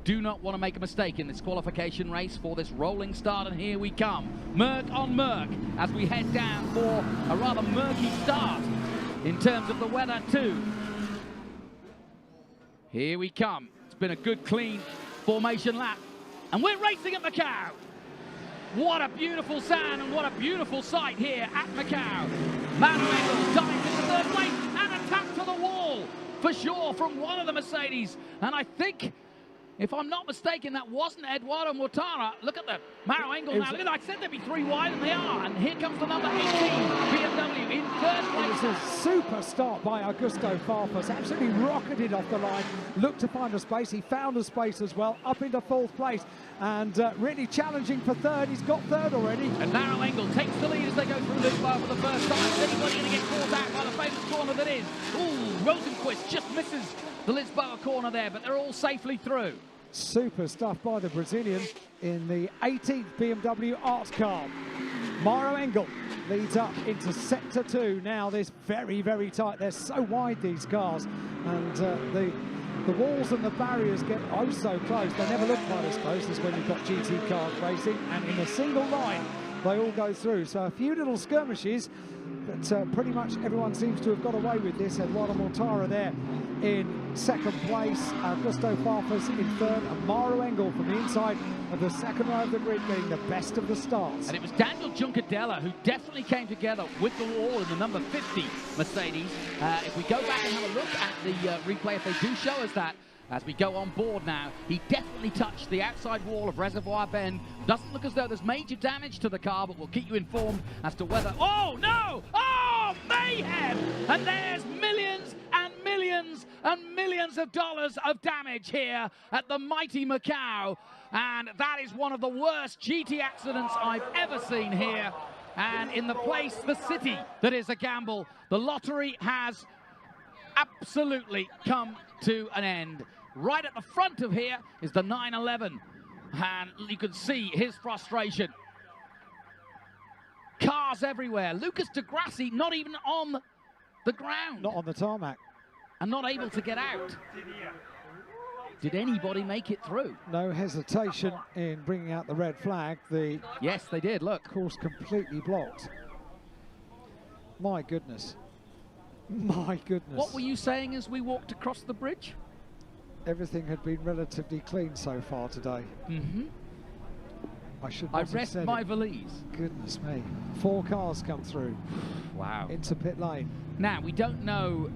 do not want to make a mistake in this qualification race for this rolling start, and here we come. Merc on Merc as we head down for a rather murky start in terms of the weather too. Here we come. It's been a good, clean formation lap, and we're racing at Macau. What a beautiful sound and what a beautiful sight here at Macau. Manuel dives into third place and a tap to the wall for sure from one of the Mercedes. And I think, if I'm not mistaken, that wasn't Eduardo Mortara. Look at the narrow angle now. Look at that. I said they'd be 3 wide, and they are. And here comes the number 18 BMW in third place. It was a super start by Augusto Farfus. Absolutely rocketed off the line. Looked to find a space. He found a space as well. Up into 4th place. And really challenging for 3rd. He's got 3rd already. A narrow angle takes the lead as they go through Lisboa for the first time. Is anybody going to get caught out by the famous corner that is? Ooh, Rosenquist just misses the Lisboa corner there, but they're all safely through. Super stuff by the Brazilian in the 18th BMW Art car. Mauro Engel leads up into sector 2. Now this very, very tight. They're so wide, these cars, and the walls and the barriers get oh so close. They never look quite as close as when you've got GT cars racing, and in a single line they all go through. So a few little skirmishes, but pretty much everyone seems to have got away with this. Eduardo Mortara there in 2nd place, Augusto Farfus in 3rd, and Mauro Engel from the inside of the 2nd row of the grid getting the best of the starts. And it was Daniel Juncadella who definitely came together with the wall in the number 50 Mercedes. If we go back and have a look at the replay, if they do show us that, as we go on board now, he definitely touched the outside wall of Reservoir Bend. Doesn't look as though there's major damage to the car, but we'll keep you informed as to whether... Oh, no! Oh, mayhem! And there's millions and millions and millions of dollars of damage here at the mighty Macau. And that is one of the worst GT accidents I've ever seen here. And in the place, the city that is a gamble, the lottery has absolutely come to an end. Right at the front of here is the 911, and you can see his frustration. Cars everywhere. Lucas de Grassi not even on the ground. Not on the tarmac. And not able to get out. Did anybody make it through? No hesitation in bringing out the red flag. Yes, they did, look. Course completely blocked. My goodness. My goodness. What were you saying as we walked across the bridge? Everything had been relatively clean so far today. Mm-hmm. I rest my valise. Goodness me. 4 cars come through. Wow. Into pit lane. Now, we don't know...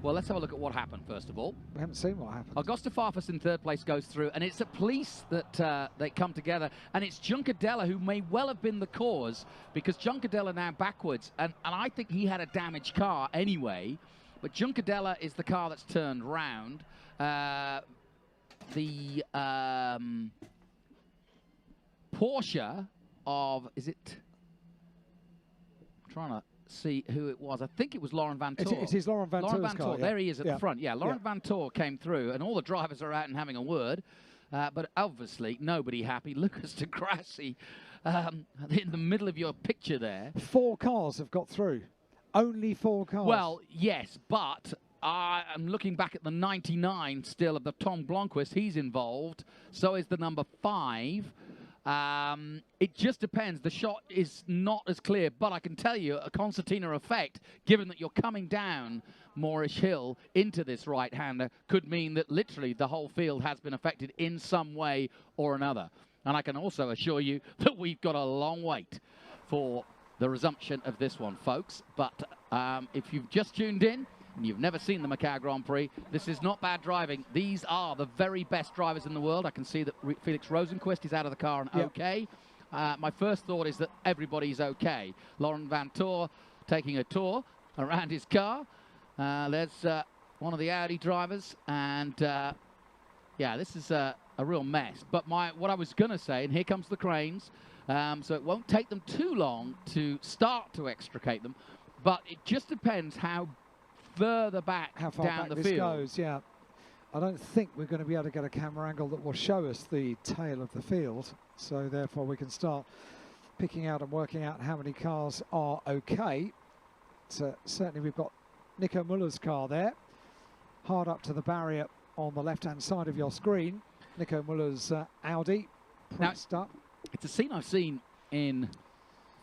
well, let's have a look at what happened, first of all. We haven't seen what happened. Augusto Farfus in 3rd place goes through, and it's at police that they come together, and it's Juncadella who may well have been the cause, because Juncadella now backwards, and I think he had a damaged car anyway, but Juncadella is the car that's turned round. The Porsche of, is it, I'm trying to see who it was. I think it was Laurent Vantour. It is Laurent Vantour's car. There he is at the front. Yeah, Laurent Vantour came through, and all the drivers are out and having a word. But obviously, nobody happy. Lucas de Grassi in the middle of your picture there. 4 cars have got through. Only 4 cars. Well, yes, but I'm looking back at the 99 still of the Tom Blomqvist. He's involved. So is the number 5. It just depends. The shot is not as clear, but I can tell you a concertina effect, given that you're coming down Moorish Hill into this right-hander, could mean that literally the whole field has been affected in some way or another. And I can also assure you that we've got a long wait for the resumption of this one, folks. But if you've just tuned in and you've never seen the Macau Grand Prix, this is not bad driving. These are the very best drivers in the world. I can see that Felix Rosenquist is out of the car and okay. My first thought is that everybody's okay. Laurent Vantour taking a tour around his car. There's one of the Audi drivers, and yeah, this is a real mess. But what I was going to say, and here comes the cranes, so it won't take them too long to start to extricate them, but it just depends how further back how far down back the this field goes. Yeah, I don't think we're going to be able to get a camera angle that will show us the tail of the field, so therefore we can start picking out and working out how many cars are okay. So certainly we've got Nico Muller's car there, hard up to the barrier on the left-hand side of your screen. Nico Muller's Audi pressed up. It's a scene I've seen in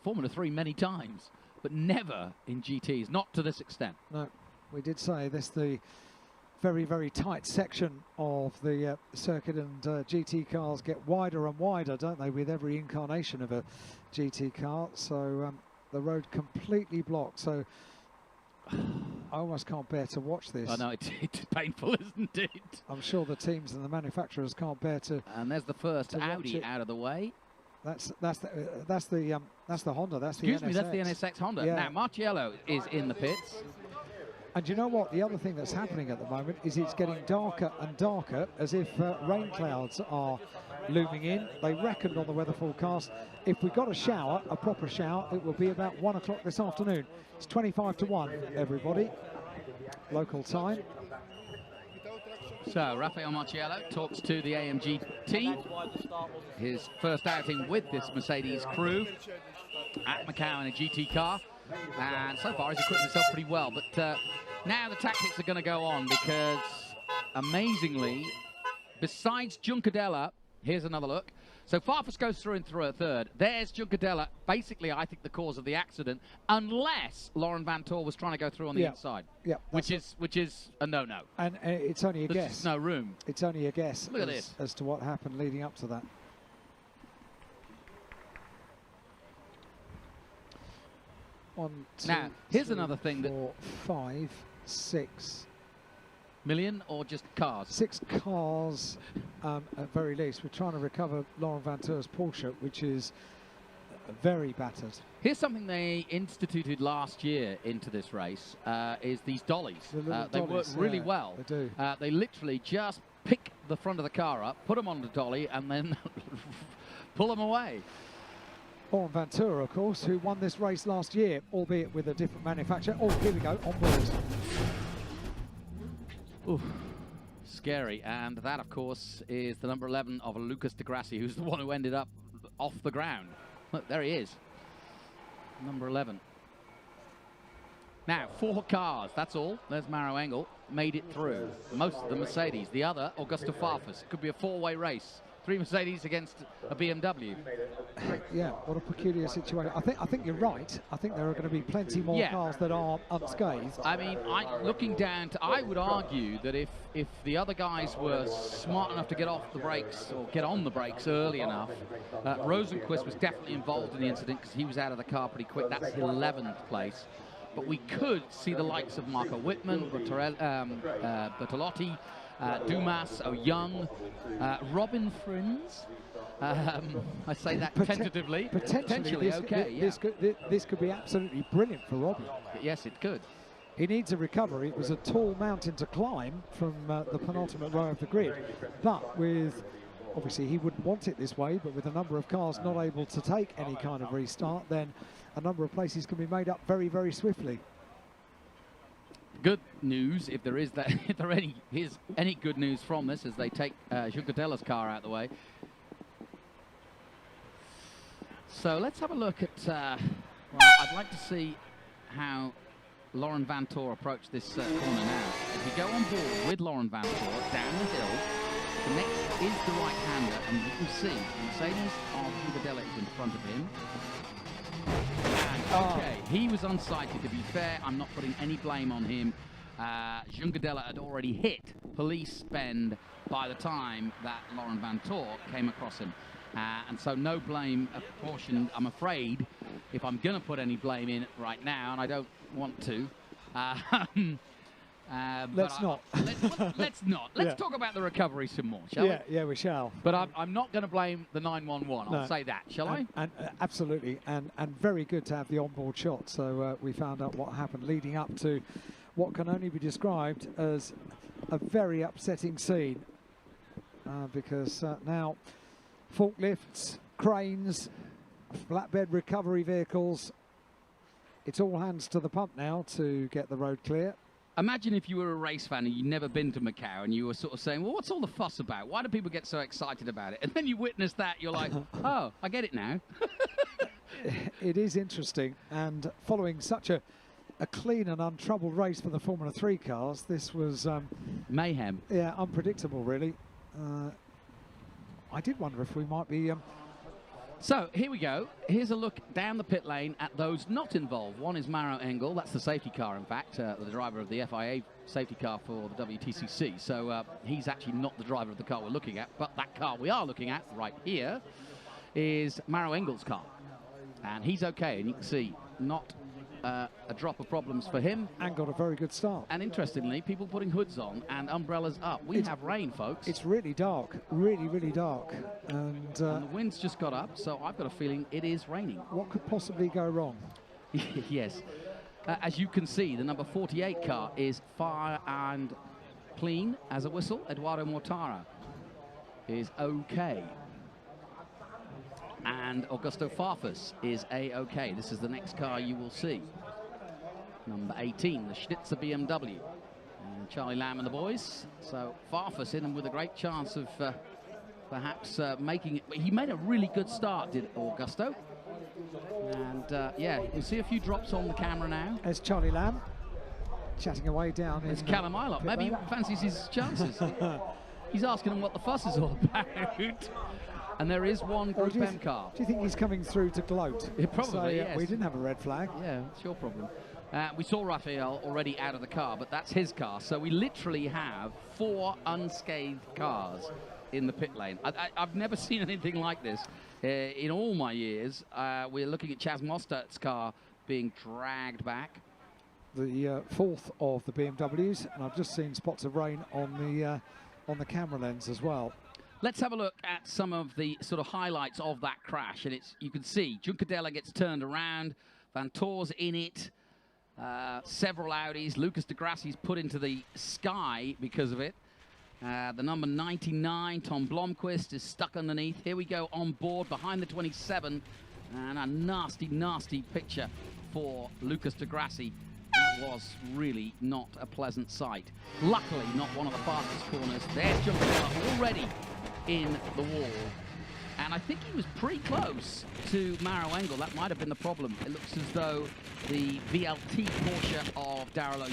Formula 3 many times, but never in GTs, not to this extent. No, we did say this the very, very tight section of the circuit, and GT cars get wider and wider, don't they, with every incarnation of a GT car. So the road completely blocked. So I almost can't bear to watch this. I know, it's painful, isn't it? I'm sure the teams and the manufacturers can't bear to. And there's the first Audi out of the way. That's the Honda. That's Excuse the me, NSX. that's the NSX Honda. Yeah. Now Marciello is in the pits. And you know what? The other thing that's happening at the moment is it's getting darker and darker, as if rain clouds are looming in. They reckoned on the weather forecast, if we got a shower, a proper shower, it will be about 1 o'clock this afternoon. It's 25 to 1, everybody. Local time. So Rafael Marciello talks to the AMG team. His first outing with this Mercedes crew at Macau in a GT car. And so far he's equipped himself pretty well. But now the tactics are going to go on, because amazingly, besides Juncadella, here's another look. So Farfus goes through a third. There's Juncadella, basically, I think, the cause of the accident, unless Laurent Vantor was trying to go through on the inside. Yeah, which is a no-no. And it's only a guess. There's no room. It's only a guess. Look at this. As to what happened leading up to that. One, two, now, here's three, another thing: 4, 5, 6 million, or just cars? 6 cars at very least. We're trying to recover Laurent Vantor's Porsche, which is very battered. Here's something they instituted last year into this race: is these dollies. They work really well. They do. They literally just pick the front of the car up, put them on the dolly, and then pull them away. Laurent Vantor, of course, who won this race last year, albeit with a different manufacturer. Oh, here we go, on board. Oof, scary. And that, of course, is the number 11 of Lucas de Grassi, who's the one who ended up off the ground. Look, there he is. Number 11. Now, 4 cars, that's all. There's Maro Engel, made it through. Most of the Mercedes. The other, Augusto Farfus. It could be a 4-way race. 3 Mercedes against a BMW. Yeah, what a peculiar situation. I think you're right. I think there are going to be plenty more cars that are unscathed. I mean, looking down to, I would argue that if the other guys were smart enough to get off the brakes or get on the brakes early enough, Rosenquist was definitely involved in the incident because he was out of the car pretty quick. That's 11th place. But we could see the likes of Marco Wittmann, Bertolotti, Dumas, Young, Robin Frins. I say that tentatively. Potentially okay. This could be absolutely brilliant for Robin. Yes, it could. He needs a recovery. It was a tall mountain to climb from the penultimate row of the grid. But with, obviously he wouldn't want it this way, but with a number of cars not able to take any kind of restart, then a number of places can be made up very, very swiftly. Good news, if there is that, if there is any good news from this, as they take Jucadella's car out of the way. So let's have a look at. Well, I'd like to see how Laurent Vantor approached this corner now. If you go on board with Laurent Vantor down the hill, the next is the right-hander, and you can see Mercedes of Jucadella is in front of him. Okay, he was unsighted, to be fair. I'm not putting any blame on him. Juncadella had already hit police bend by the time that Laurent Vantor came across him. And so no blame apportioned, I'm afraid, if I'm going to put any blame in right now, and I don't want to. Let's not. Let's not. Let's talk about the recovery some more, shall we? Yeah, we shall. But I'm not going to blame the 911. I'll say that, shall I? And absolutely, and very good to have the onboard shot. So we found out what happened leading up to what can only be described as a very upsetting scene, because now forklifts, cranes, flatbed recovery vehicles, it's all hands to the pump now to get the road clear. Imagine if you were a race fan and you'd never been to Macau and you were sort of saying, well, what's all the fuss about? Why do people get so excited about it? And then you witness that, you're like, oh, I get it now. It is interesting, and following such a a clean and untroubled race for the Formula 3 cars. This was mayhem. Yeah, unpredictable, really. I did wonder if we might be... So here we go. Here's a look down the pit lane at those not involved. One is Maro Engel. That's the safety car, in fact, the driver of the FIA safety car for the WTCC. So he's actually not the driver of the car we're looking at, but that car we are looking at right here is Maro Engel's car. And he's okay, and you can see not a drop of problems for him. And got a very good start. And interestingly, people putting hoods on and umbrellas up. We have rain, folks. It's really dark, really, really dark. And the wind's just got up, so I've got a feeling it is raining. What could possibly go wrong? Yes. As you can see, the number 48 car is fire and clean as a whistle. Eduardo Mortara is okay. And Augusto Farfus is A-OK. This is the next car you will see. Number 18, the Schnitzer BMW. And Charlie Lamb and the boys. So Farfus in and with a great chance of perhaps making it. He made a really good start, did Augusto. And yeah, you can see a few drops on the camera now. There's Charlie Lamb chatting away down. There's Callum Ilott. Maybe he fancies his chances. He's asking him what the fuss is all about. And there is one Group M car. Do you think he's coming through to gloat? Yeah, probably, yes. We didn't have a red flag. Yeah, it's your problem. We saw Raphael already out of the car, but that's his car. So we literally have 4 unscathed cars in the pit lane. I've never seen anything like this in all my years. We're looking at Chaz Mostert's car being dragged back. The 4th of the BMWs, and I've just seen spots of rain on the camera lens as well. Let's have a look at some of the sort of highlights of that crash. And you can see Juncadella gets turned around, Van Toor's in it, several Audis. Lucas de Grassi's put into the sky because of it. The number 99, Tom Blomqvist, is stuck underneath. Here we go on board behind the 27, and a nasty, nasty picture for Lucas de Grassi. That was really not a pleasant sight. Luckily, not one of the fastest corners. There's Juncadella already in the wall. And I think he was pretty close to Maro Engel. That might have been the problem. It looks as though the VLT Porsche of Darrell O'Young